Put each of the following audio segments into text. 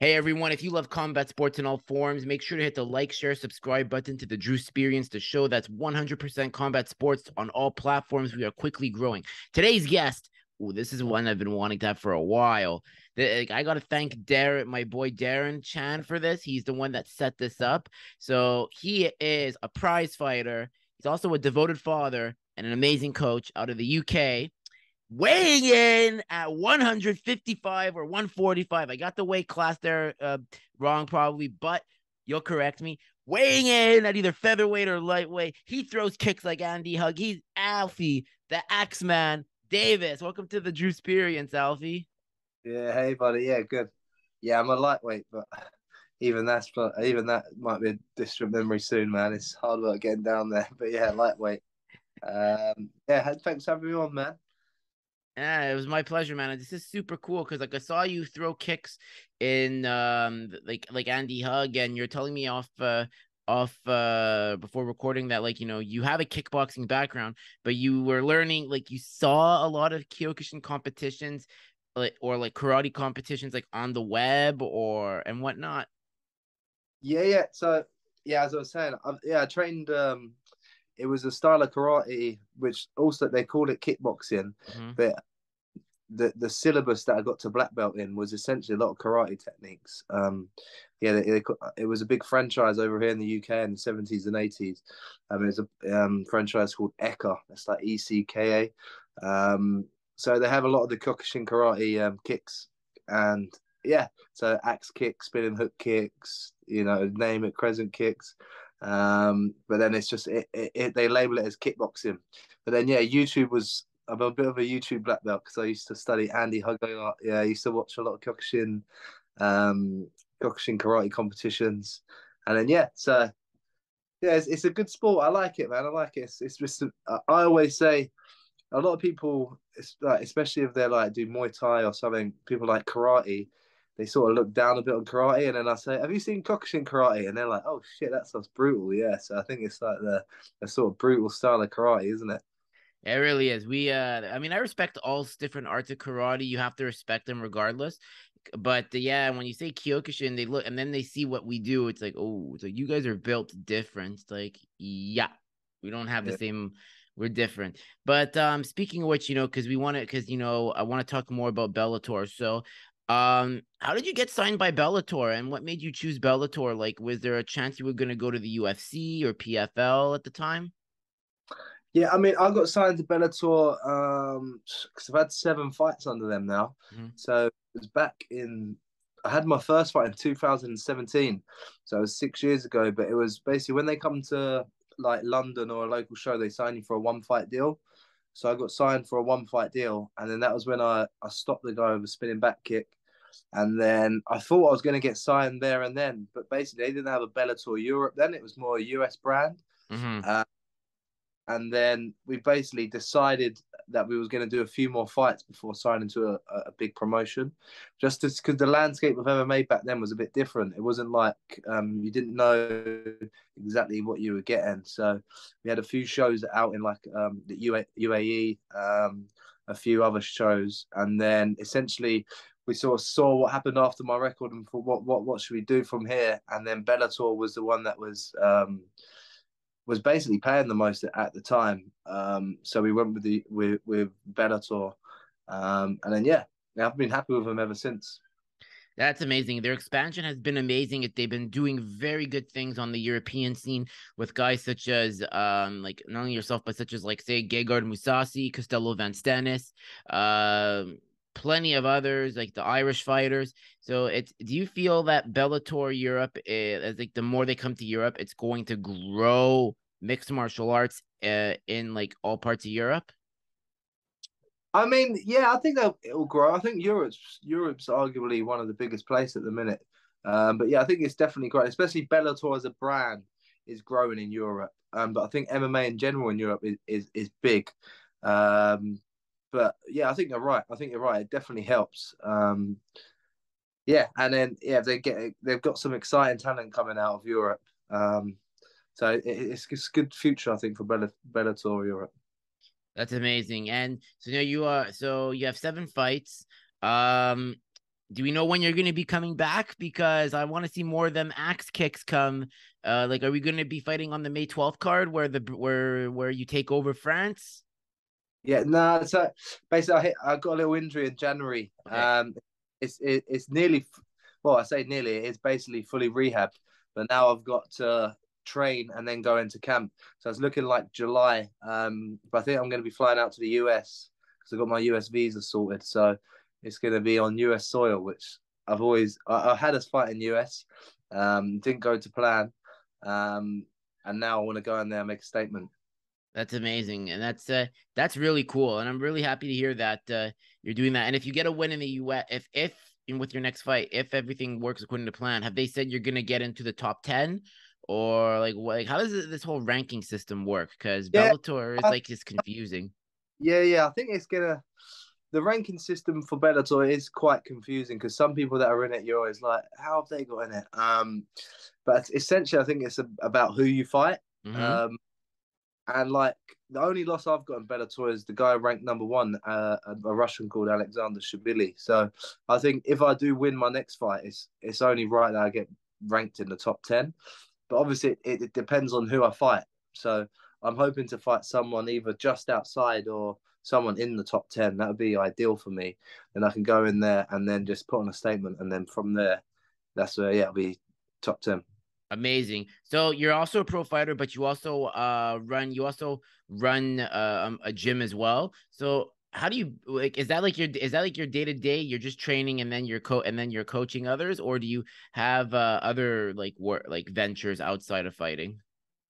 Hey everyone, if you love combat sports in all forms, make sure to hit the like, share, subscribe button to the Drewsperience, the show that's 100% combat sports on all platforms. We are quickly growing. Today's guest, this is one I've been wanting to have for a while. I got to thank Darren, my boy Darren Chan, for this. He's the one that set this up. So he is a prize fighter. He's also a devoted father and an amazing coach out of the UK, weighing in at 155 or 145. I got the weight class there wrong, probably, but you'll correct me. Weighing in at either featherweight or lightweight. He throws kicks like Andy Hug. He's Alfie, the Axeman Davis. Welcome to the Drewsperience, Alfie. Yeah, hey buddy. Yeah, good. Yeah, I'm a lightweight, but even that might be a distant memory soon, man. It's hard work getting down there. But yeah, lightweight. Yeah, thanks for having me on, man. Yeah, it was my pleasure, man. This is super cool because like I saw you throw kicks in like Andy Hug, and you're telling me off before recording that like you have a kickboxing background, but you were learning like you saw a lot of Kyokushin competitions like karate competitions like on the web or and whatnot. Yeah. So yeah, as I was saying, I trained. It was a style of karate, which also they called it kickboxing, Hmm. but the syllabus that I got to black belt in was essentially a lot of karate techniques. Yeah, it was a big franchise over here in the UK in the 70s and 80s. It was a franchise called ECA. It's like ECKA. So they have a lot of the Kyokushin karate kicks, and yeah, so axe kicks, spinning hook kicks, name it, crescent kicks. But then it's just they label it as kickboxing. But then yeah, YouTube was I'm a bit of a YouTube black belt because I used to study Andy Hug a lot. Yeah, I used to watch a lot of um, Kyokushin karate competitions, and then yeah, so yeah, it's a good sport. I like it, man. I like it. It's just I always say a lot of people, especially if they're like do Muay Thai or something, people like karate. They sort of look down a bit on karate, and then I say, "Have you seen Kyokushin karate?" And they're like, "Oh shit, that sounds brutal." Yeah, so I think it's like the sort of brutal style of karate, isn't it? It really is. I mean, I respect all different arts of karate. You have to respect them regardless. But yeah, when you say Kyokushin, they look and then they see what we do. It's like, oh, so you guys are built different. It's like, yeah, we don't have the Yeah. same. We're different. But speaking of which, because we want to, because I want to talk more about Bellator. So, how did you get signed by Bellator, and what made you choose Bellator? Like, was there a chance you were going to go to the UFC or PFL at the time? Yeah, I mean, I got signed to Bellator because I've had 7 fights under them now. Mhm. So it was I had my first fight in 2017. So it was 6 years ago, but it was basically when they come to like London or a local show, they sign you for a 1 fight deal. So I got signed for a 1 fight deal. And then that was when I stopped the guy with a spinning back kick. And then I thought I was going to get signed there and then, but basically they didn't have a Bellator Europe then. It was more a US brand. Mhm. Uh, and then we basically decided that we was going to do a few more fights before signing to a big promotion, just because the landscape of MMA back then was a bit different. It wasn't like you didn't know exactly what you were getting. So we had a few shows out in like the UAE, a few other shows, and then essentially we sort of saw what happened after my record and thought, what should we do from here? And then Bellator was the one that was basically paying the most at the time. So we went with Bellator, and then yeah, I've been happy with them ever since. That's amazing. Their expansion has been amazing. They've been doing very good things on the European scene with guys such as like not only yourself, but such as like say Gegard Mousasi, Costello Van Stennis, plenty of others like the Irish fighters. So it's do you feel that Bellator Europe as like the more they come to Europe, it's going to grow mixed martial arts in like all parts of Europe? I mean, yeah, I think that it'll grow. I think Europe's arguably one of the biggest places at the minute. But yeah, I think it's definitely growing, especially Bellator as a brand is growing in Europe. But I think MMA in general in Europe is big. Um, but yeah, I think you're right. I think you're right. It definitely helps. Yeah, and then yeah, they've got some exciting talent coming out of Europe. So it's a good future, I think, for Bellator Europe. That's amazing. And so now you are so you have 7 fights. Um Do we know when you're going to be coming back? Because I want to see more of them axe kicks come. Like, are we going to be fighting on the May 12th card where where you take over France? Yeah, no. So basically, I got a little injury in January. Okay. It's nearly, well, I say nearly. It's basically fully rehabbed, but now I've got to train and then go into camp. So it's looking like July. But I think I'm going to be flying out to the US because I got my US visa sorted. So it's going to be on US soil, which I had us fight in US. Didn't go to plan. And now I want to go in there and make a statement. That's amazing, and that's really cool, and I'm really happy to hear that you're doing that. And if you get a win in the U.S., if with your next fight, if everything works according to plan, have they said you're gonna get into the top 10, or like what? Like, how does this whole ranking system work? Because Yeah, Bellator is like just confusing. yeah. I think it's gonna. The ranking system for Bellator is quite confusing because some people that are in it, you're always like, how have they got in it? But essentially, I think it's about who you fight. Mm-hmm. And like the only loss I've got in Bellator is the guy ranked number one, a Russian called Alexander Shabili. So I think if I do win my next fight, it's only right that I get ranked in the top 10. But obviously, it depends on who I fight. So I'm hoping to fight someone either just outside or someone in the top 10. That would be ideal for me. Then I can go in there and then just put on a statement. And then from there, that's where, yeah, it'll be top 10. Amazing. So you're also a pro fighter, but you also run a gym as well. So how do you like is that like your day to day? You're just training and then you're coaching others, or do you have other like work like ventures outside of fighting?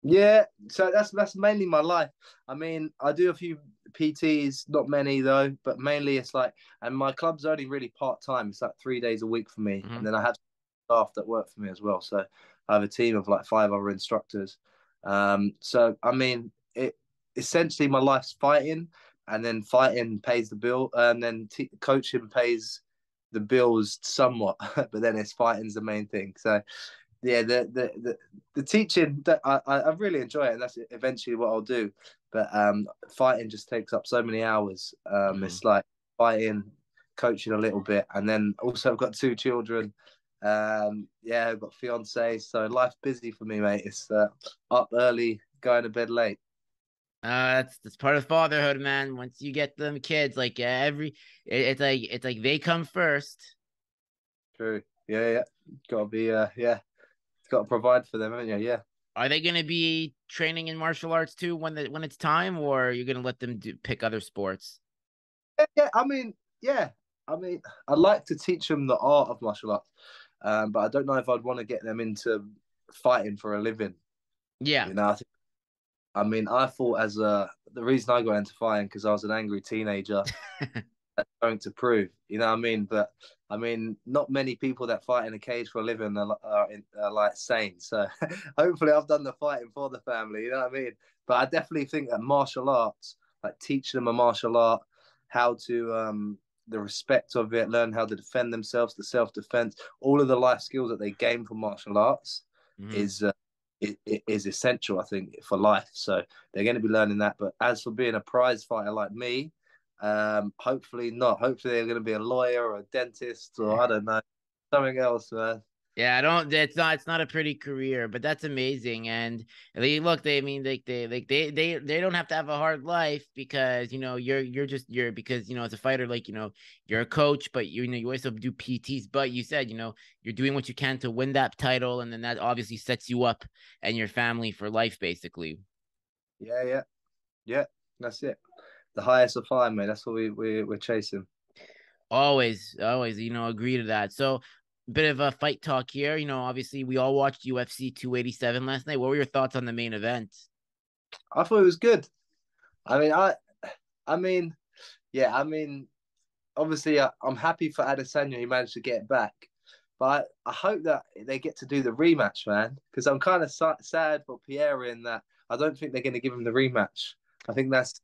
Yeah, so that's mainly my life. I mean, I do a few PTs, not many though, but mainly it's like, and my club's only really part time. It's like 3 days a week for me, and Hmm. then I have staff that work for me as well. So I have a team of like five other instructors. So I mean, it essentially my life's fighting, and then fighting pays the bill, and then coaching pays the bills somewhat, but then it's fighting's the main thing. So yeah, the teaching that I really enjoy it, and that's eventually what I'll do. But fighting just takes up so many hours. Hmm. It's like fighting, coaching a little bit, and then also I've got two children. Yeah, I've got fiance, so life's busy for me, mate. It's up early, going to bed late. That's part of fatherhood, man. Once you get them kids, like it's like they come first. True. Yeah. Got to be yeah. Got to provide for them, haven't you? Yeah. Are they going to be training in martial arts too when it's time, or are you going to let them pick other sports? Yeah. I mean, yeah. I mean, I'd like to teach them the art of martial arts, but I don't know if I'd want to get them into fighting for a living. Yeah. You know, I mean, I thought the reason I got into fighting because I was an angry teenager going to prove. You know what I mean? But I mean, not many people that fight in a cage for a living are like sane. So hopefully, I've done the fighting for the family. You know what I mean? But I definitely think that martial arts, like teach them a martial art, how to the respect of it, learn how to defend themselves, the self defense, all of the life skills that they gain from martial arts Hmm. is. It is essential, I think, for life. So they're going to be learning that. But as for being a prize fighter like me, hopefully not. Hopefully they're going to be a lawyer or a dentist or I don't know something else, man. Yeah, I don't. It's not a pretty career, but that's amazing. And they look. They I mean they don't have to have a hard life because you're because as a fighter you're a coach, but you also do PTs. But you said you're doing what you can to win that title, and then that obviously sets you up and your family for life, basically. Yeah. That's it. The highest of high, mate. That's what we're chasing. Always, agree to that. So, bit of a fight talk here. Obviously, we all watched UFC 287 last night. What were your thoughts on the main event? I thought it was good. I mean, I mean, yeah. I mean, obviously, I'm happy for Adesanya. He managed to get it back, but I hope that they get to do the rematch, man. Because I'm kind of sad for Pierre in that I don't think they're going to give him the rematch. I think that's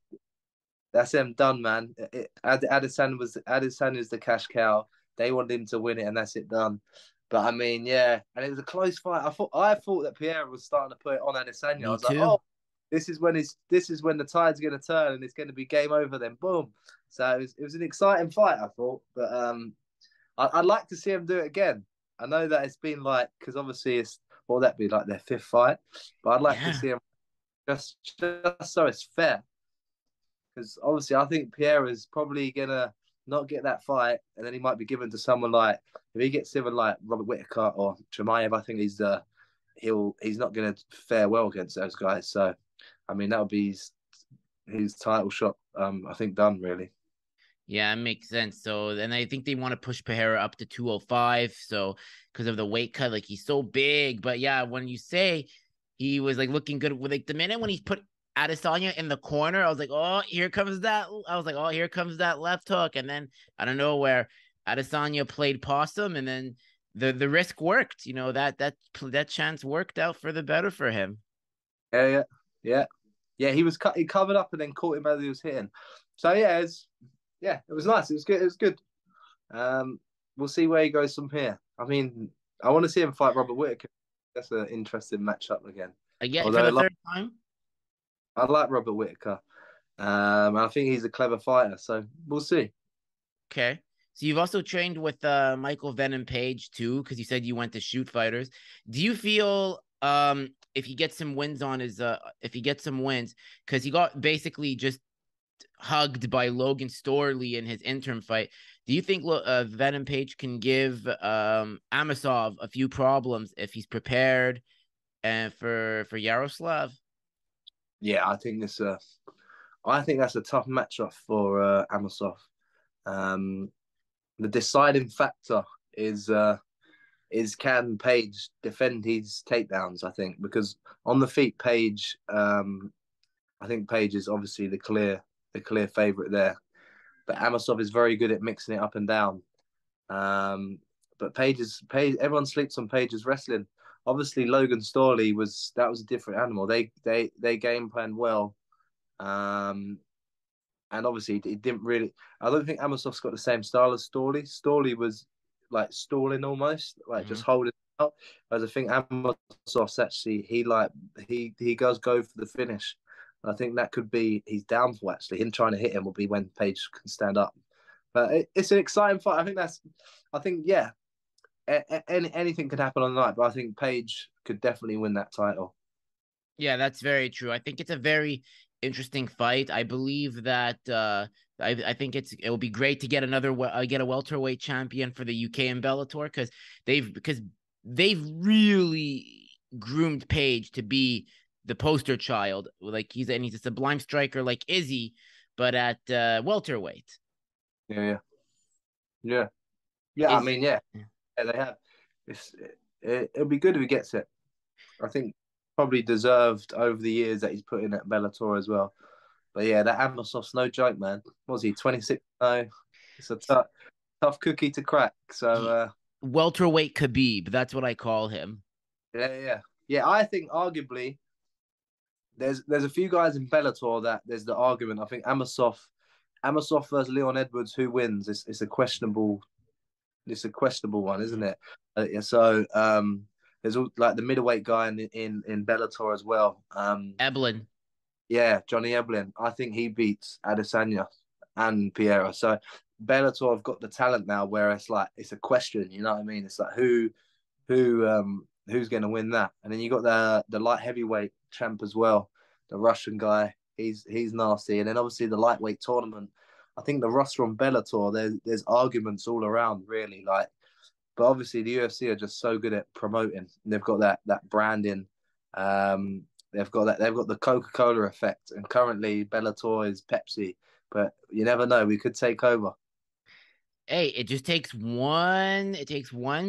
them done, man. Adesanya's the cash cow. They wanted him to win it, and that's it done. But I mean, yeah, and it was a close fight. I thought that Pierre was starting to put it on Adesanya. I Me was like, too. oh, this is when the tide's going to turn and it's going to be game over. Then boom. So it was an exciting fight. I thought, but I'd like to see him do it again. I know that it's been like, because obviously it's, what would that be, like their fifth fight? But I'd like to Yeah. see him just so it's fair. Because obviously I think Pierre is probably going to not get that fight. And then he might be given to someone like, if he gets someone like Robert Whittaker or Chimaev, I think he's not going to fare well against those guys. So, I mean, that would be his title shot, I think, done, really. Yeah, it makes sense. So, and I think they want to push Pereira up to 205. So, because of the weight cut, like he's so big. But yeah, when you say he was like looking good with like the minute when he put Adesanya in the corner, I was like, oh, here comes that. I was like, oh, here comes that left hook. And then I don't know where Adesanya played possum, and then the risk worked. You know that chance worked out for the better for him. Yeah, yeah, yeah. He covered up and then caught him as he was hitting. So it was nice. It was good. It was good. We'll see where he goes from here. I mean, I want to see him fight Robert Whittaker. That's an interesting matchup again. Again for Although the third time. I like Robert Whittaker. I think he's a clever fighter. So we'll see. Okay. So you've also trained with Michael Venom Page too, because you said you went to shoot fighters. Do you feel if he gets some wins on his if he gets some wins, because he got basically just hugged by Logan Storley in his interim fight. Do you think Venom Page can give Amosov a few problems if he's prepared and for Yaroslav? Yeah, I think that's a tough matchup for Amosov. Um, the deciding factor is can Page defend his takedowns? I think because on the feet, Page, I think Page is obviously the clear favorite there. But Amosov is very good at mixing it up and down. But Page. Everyone sleeps on Page's wrestling. Obviously, Logan Storley was a different animal. They game planned well. Um, and obviously it didn't really. I don't think Amosov's got the same style as Storley. Storley was like stalling almost, like just holding out. Whereas I think Amosov's actually he does go for the finish. I think that could be his downfall. Actually, him trying to hit him will be when Page can stand up. But it's an exciting fight. I think yeah, anything could happen on the night. But I think Page could definitely win that title. Yeah, that's very true. I think it's a very interesting fight. I believe that I think it will be great to get get a welterweight champion for the UK and Bellator because they've really groomed Page to be the poster child. Like he's a sublime striker like Izzy, but at welterweight. Yeah, yeah, yeah. I Is mean, yeah, they have. It'll be good if he gets it. I think probably deserved over the years that he's put in at Bellator as well. But yeah, that Amosov's no joke, man. What was he 26? No, it's a tough cookie to crack. So welterweight Khabib. That's what I call him. yeah. I think arguably there's a few guys in Bellator that there's the argument. I think Amosov versus Leon Edwards, who wins? It's a questionable one, isn't it? Yeah, so there's all, like the middleweight guy in Bellator as well. Eblin. Yeah, Johnny Eblin. I think he beats Adesanya and Piera. So Bellator have got the talent now where it's like it's a question. You know what I mean? It's like who's going to win that? And then you got the light heavyweight champ as well, the Russian guy. He's nasty. And then obviously the lightweight tournament. I think the roster on Bellator, there's arguments all around, really. Like, but obviously the UFC are just so good at promoting. They've got that branding. They've got the Coca-Cola effect, and currently Bellator is Pepsi. But you never know; we could take over. Hey, it takes one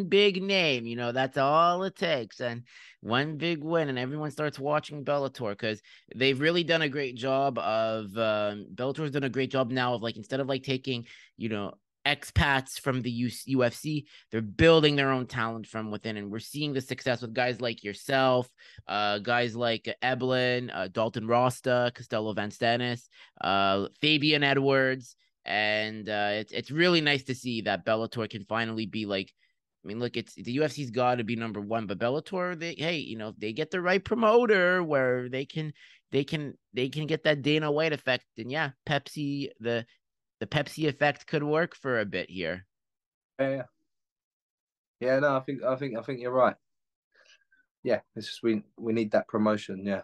big name, that's all it takes, and one big win, and everyone starts watching Bellator because they've really done a great job of Bellator's done a great job now of like instead of like taking, expats from the UFC, they're building their own talent from within, and we're seeing the success with guys like yourself, guys like Eblin, Dalton Rosta, Costello Van Stennis, Fabian Edwards. And it's really nice to see that Bellator can finally be like, I mean, look, it's the UFC's got to be number one, but Bellator, they get the right promoter where they can get that Dana White effect, and Pepsi, the Pepsi effect could work for a bit here. Yeah, Yeah, no, I think you're right. Yeah, it's just we need that promotion. Yeah.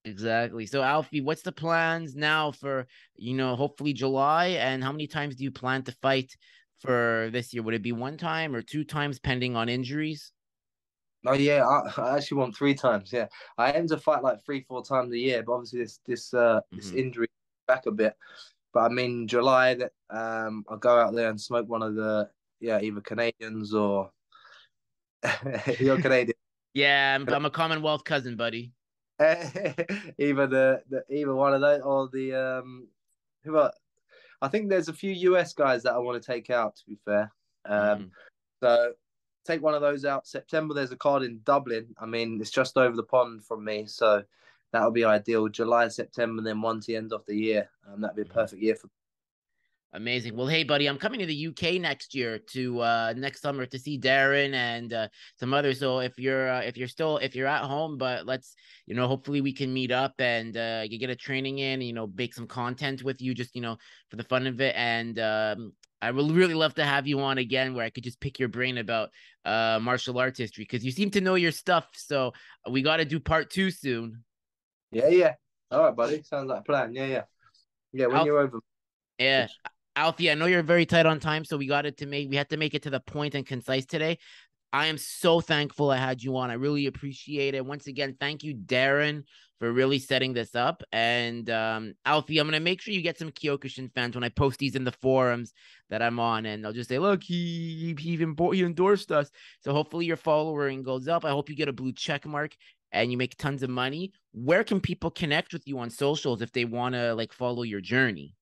Exactly. So Alfie, what's the plans now for, hopefully July, and how many times do you plan to fight for this year? Would it be one time or two times pending on injuries? Oh yeah, I actually want 3 times. Yeah, I aim to fight like 3, 4 times a year, but obviously this Mhm. injury back a bit. But I mean July that I'll go out there and smoke one of the either Canadians or you're Canadian. Yeah, I'm a Commonwealth cousin, buddy. Either either one of those or the who are, I think there's a few US guys that I want to take out. To be fair, um, Mhm. so take one of those out. September there's a card in Dublin. I mean it's just over the pond from me, so that'll be ideal. July, September, then one to end of the year. That'd be a Mhm. perfect year for. Amazing. Well, hey, buddy, I'm coming to the UK next year to next summer to see Darren and some others. So if you're at home, but let's hopefully we can meet up and you get a training in, make some content with you, just for the fun of it. And I would really love to have you on again, where I could just pick your brain about martial arts history, because you seem to know your stuff. So we got to do part two soon. Yeah, yeah. All right, buddy. Sounds like a plan. Yeah, yeah, yeah. When Alf, you're over. yeah. Alfie, I know you're very tight on time, so we had to make it to the point and concise today. I am so thankful I had you on. I really appreciate it. Once again, thank you, Darren, for really setting this up. And Alfie, I'm gonna make sure you get some Kyokushin fans when I post these in the forums that I'm on, and they'll just say, "Look, he endorsed us." So hopefully your following goes up. I hope you get a blue check mark and you make tons of money. Where can people connect with you on socials if they want to like follow your journey?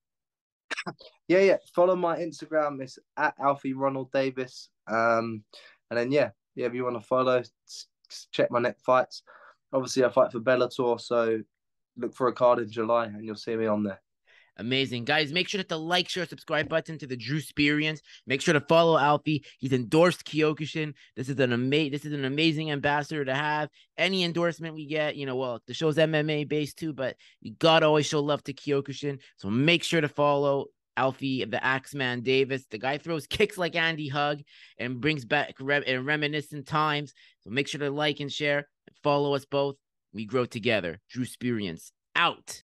Yeah, yeah. Follow my Instagram. It's at alfieronalddavis. And then yeah. If you want to follow, check my next fights. Obviously, I fight for Bellator, so look for a card in July, and you'll see me on there. Amazing. Guys, make sure to hit the like, share, subscribe button to the Drewsperience. Make sure to follow Alfie. He's endorsed Kyokushin. This is an amazing ambassador to have. Any endorsement we get, well, the show's MMA based too, but you gotta always show love to Kyokushin. So make sure to follow Alfie, the Axeman Davis. The guy throws kicks like Andy Hug and brings back reminiscent times. So make sure to like and share and follow us both. We grow together. Drewsperience out.